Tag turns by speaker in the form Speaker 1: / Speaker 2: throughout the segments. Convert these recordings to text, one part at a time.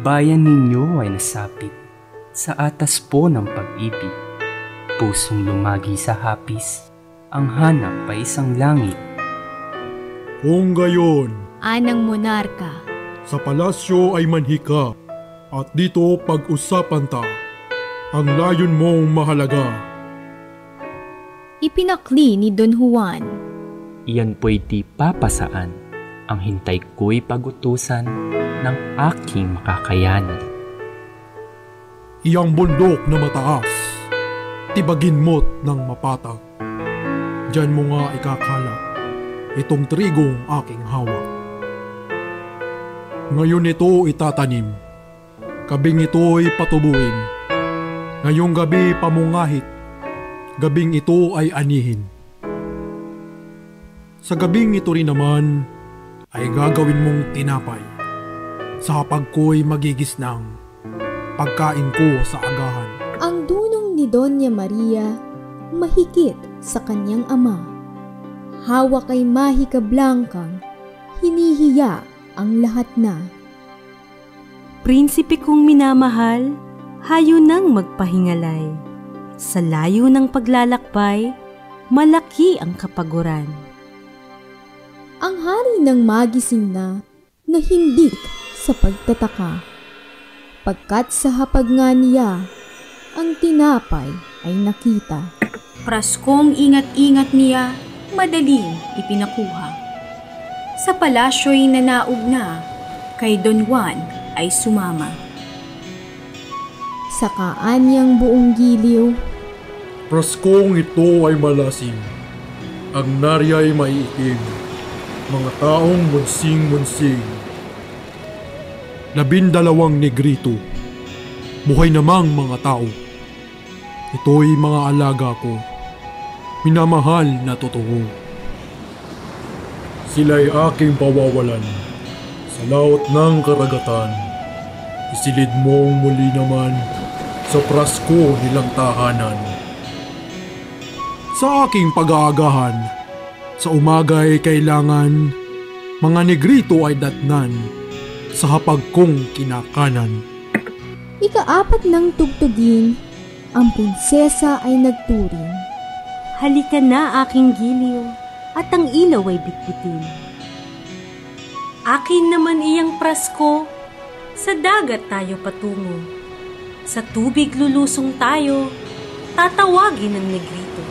Speaker 1: Bayan ninyo ay nasapit sa atas po ng pag-ibig. Pusong lumagi sa hapis, ang hanap ay isang langit.
Speaker 2: Kung gayon,
Speaker 3: anang monarka,
Speaker 2: sa palasyo ay manhika, at dito pag-usapan ta ang layon mong mahalaga.
Speaker 3: ipinakli ni Don Juan.
Speaker 1: Iyan po'y di papasaan, ang hintay ko'y pagutusan ng aking makakayanan.
Speaker 2: Iyang bundok na mataas, tibagin mo't ng mapatag. Diyan mo nga ikakala itong trigong aking hawak. Ngayon ito itatanim, gabing ito'y patubuin. Ngayong gabi pamungahit, gabing ito ay anihin. Sa gabing ito rin naman ay gagawin mong tinapay. Sa hapag ko'y magigisnang, pagkain ko sa agahan.
Speaker 3: Ang dunong ni Doña Maria mahigit sa kanyang ama. Hawak ay mahika blangkang, hinihiya ang lahat na.
Speaker 4: Prinsipe kong minamahal, hayo nang magpahingalay. Sa layo ng paglalakbay, malaki ang kapaguran.
Speaker 3: Ang hari ng magising na nahindik sa pagtataka. Pagkat sa hapag nga niya, ang tinapay ay nakita.
Speaker 5: Praskong ingat-ingat niya, madaling ipinakuha. Sa palasyo'y nanaog na, kay Don Juan ay sumama.
Speaker 3: Sa kaanyang buong giliw,
Speaker 2: Praskong ito ay malasim, ang narya'y maiitim, mga taong munsing-munsing. 12 negrito, buhay namang mga tao. Ito'y mga alaga ko, minamahal na totoo. Sila'y aking pawawalan sa laot ng karagatan. Isilid mong muli naman sa prasko nilang tahanan. Sa aking pag-aagahan, sa umaga'y kailangan mga negrito ay datnan sa hapag kong kinakanan.
Speaker 3: ika-4 ng tugtugin, ang prinsesa ay nagturing.
Speaker 4: Halika na aking giliw, at ang ilaw ay bitbitin. Akin naman iyang prasko, sa dagat tayo patungo. Sa tubig lulusong tayo, tatawagin ng negrito.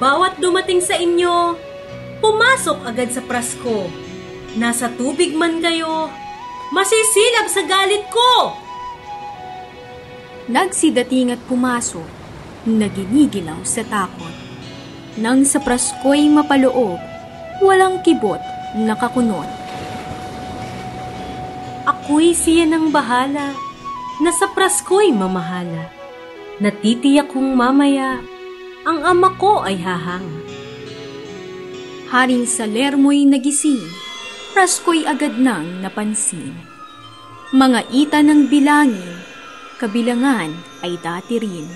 Speaker 4: Bawat dumating sa inyo, pumasok agad sa prasko. Nasa tubig man kayo, masisilab sa galit ko!
Speaker 5: Nagsidating at pumasok, naginigilaw sa takot. Nang sa prasko'y mapaloob, walang kibot, nakakunot.
Speaker 4: Ako'y siya ng bahala, na sa prasko'y mamahala. Natitiyak kong mamaya, ang ama ko ay hahanga.
Speaker 5: Haring Salermo'y nagising, prasko'y agad nang napansin. Mga ita ng bilangin, kabilangan ay dati rin.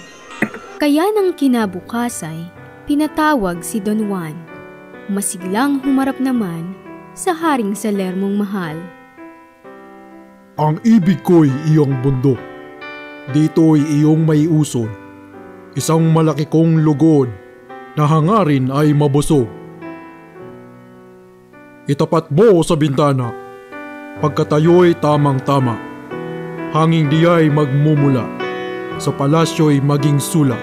Speaker 3: Kaya nang kinabukasay, pinatawag si Don Juan. Masiglang humarap naman sa Haring Salermong mahal.
Speaker 2: Ang ibig ko'y iyong bundok, dito'y iyong may uson. Isang malaki kong lugod na hangarin ay mabusog. Itapat mo sa bintana, pagkatayo'y tamang-tama. Hanging diya'y magmumula, sa palasyo'y maging sula.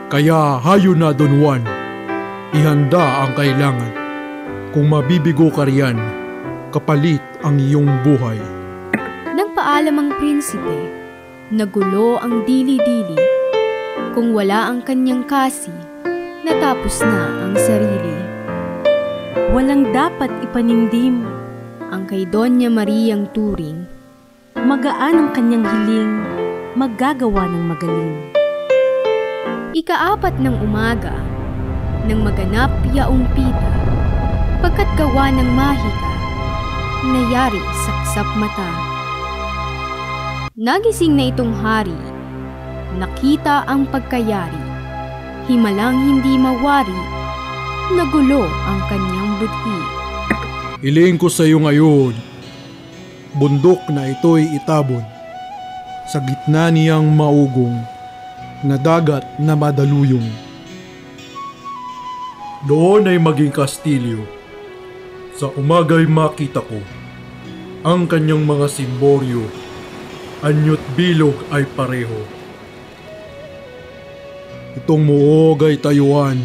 Speaker 2: Kaya hayo na Don Juan, ihanda ang kailangan. Kung mabibigo ka riyan, kapalit ang iyong buhay.
Speaker 3: Nang paalam ang prinsipe, nagulo ang dili-dili. Kung wala ang kanyang kasi, natapos na ang sarili.
Speaker 4: Walang dapat ipanindim.
Speaker 3: Ang kay Doña Mariang turing,
Speaker 4: Magaan ang kanyang hiling, maggagawa ng magaling.
Speaker 3: ika-4 ng umaga, nang maganap yaong pita, pagkat gawa ng mahika, nayari saksap mata. Nagising na itong hari, nakita ang pagkayari, himalang hindi mawari, nagulo ang kanyang budhi.
Speaker 2: Iling ko sa iyo ngayon, bundok na ito'y itabon sa gitna niyang maugong na dagat na madaluyong. Doon ay maging kastilyo. Sa umaga'y makita ko ang kanyang mga simboryo, anyo't bilog ay pareho. Itong muog ay tayuan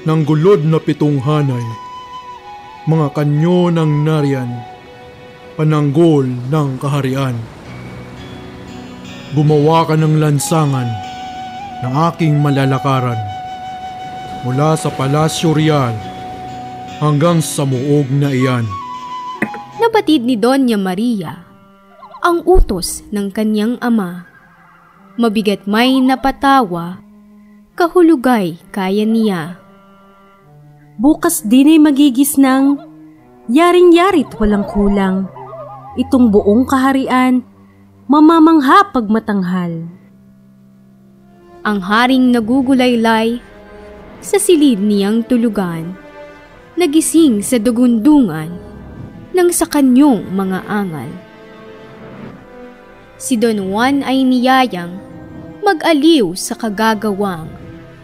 Speaker 2: ng gulod na 7 hanay, mga kanyo ng narian, pananggol ng kaharian. Gumawa ka ng lansangan ng aking malalakaran mula sa Palasyo Real hanggang sa muog na iyan.
Speaker 3: Nabatid ni Doña Maria ang utos ng kanyang ama. Mabigat may napatawa, kahulugay kaya niya.
Speaker 4: Bukas din ay magigisnang, yaring-yarit walang kulang. Itong buong kaharian, mamamangha pag matanghal.
Speaker 3: Ang haring nagugulaylay sa silid niyang tulugan, nagising sa dugundungan ng sa kanyong mga angal. Si Don Juan ay niyayang mag-aliw sa kagagawang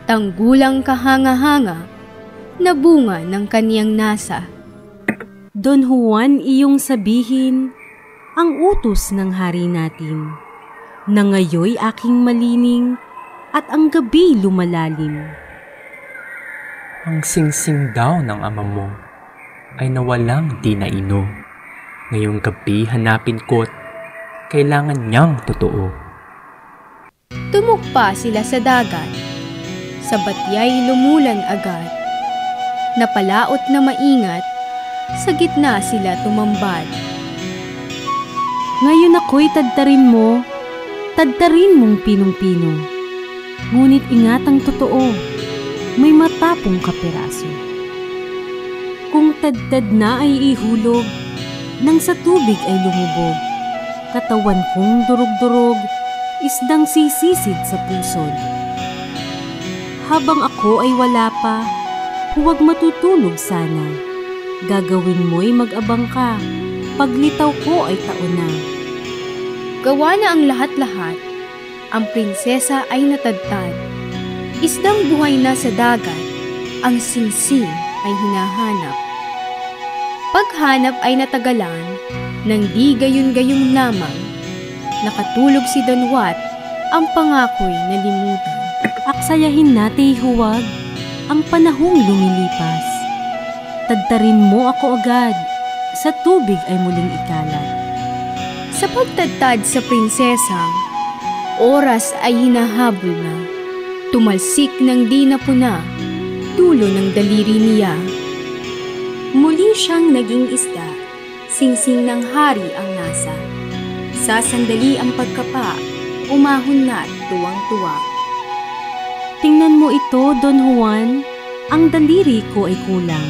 Speaker 3: tanggulang kahanga-hanga na bunga ng kaniyang nasa.
Speaker 4: Don Juan, iyong sabihin ang utos ng hari natin, na ngayoy aking malining at ang gabi lumalalim.
Speaker 1: Ang singsing daw ng ama mo ay nawalang di naino. Ngayong gabi hanapin ko't kailangan niyang totoo.
Speaker 3: Tumukpa sila sa dagat, sa batyay lumulan agad. Napalaot na maingat, sa gitna sila tumambad.
Speaker 4: Ngayon ako'y tadtarin mong pinong-pino. Ngunit ingat ang totoo, may matapong kapiraso. Kung tadtad na ay ihulog, nang sa tubig ay lumubog, katawan kong durog-durog, isdang sisisid sa pusod. Habang ako ay wala pa, huwag matutulog sana. Gagawin mo'y mag-abang ka, paglitaw ko ay taon na.
Speaker 3: Gawa na ang lahat-lahat, ang prinsesa ay natadtad. Isdang buhay na sa dagat, ang singsing ay hinahanap. Paghanap ay natagalan, nang di gayon-gayong lamang, nakatulog si Don Wat, ang pangako'y nalimutan.
Speaker 4: Aksayahin natin huwag, ang panahong lumilipas. Tadtarin mo ako agad, sa tubig ay muling ikalat.
Speaker 3: Sa pagtadtad sa prinsesang, oras ay hinahabol na. Tumalsik ng di napuna, dulo ng daliri niya. Muli siyang naging isda, singsing ng hari ang nasa. Sa sandali ang pagkapa, umahon na't tuwang-tuwa.
Speaker 4: Tingnan mo ito, Don Juan, ang daliri ko ay kulang.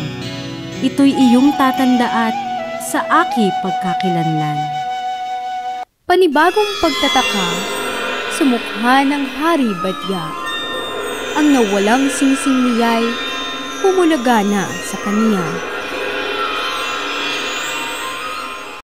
Speaker 4: Ito'y iyong tatandaat sa aki pagkakilanlan.
Speaker 3: Panibagong pagtataka, sumukha ng hari badya. Ang nawalang singsing niya'y humulaga na sa kaniya.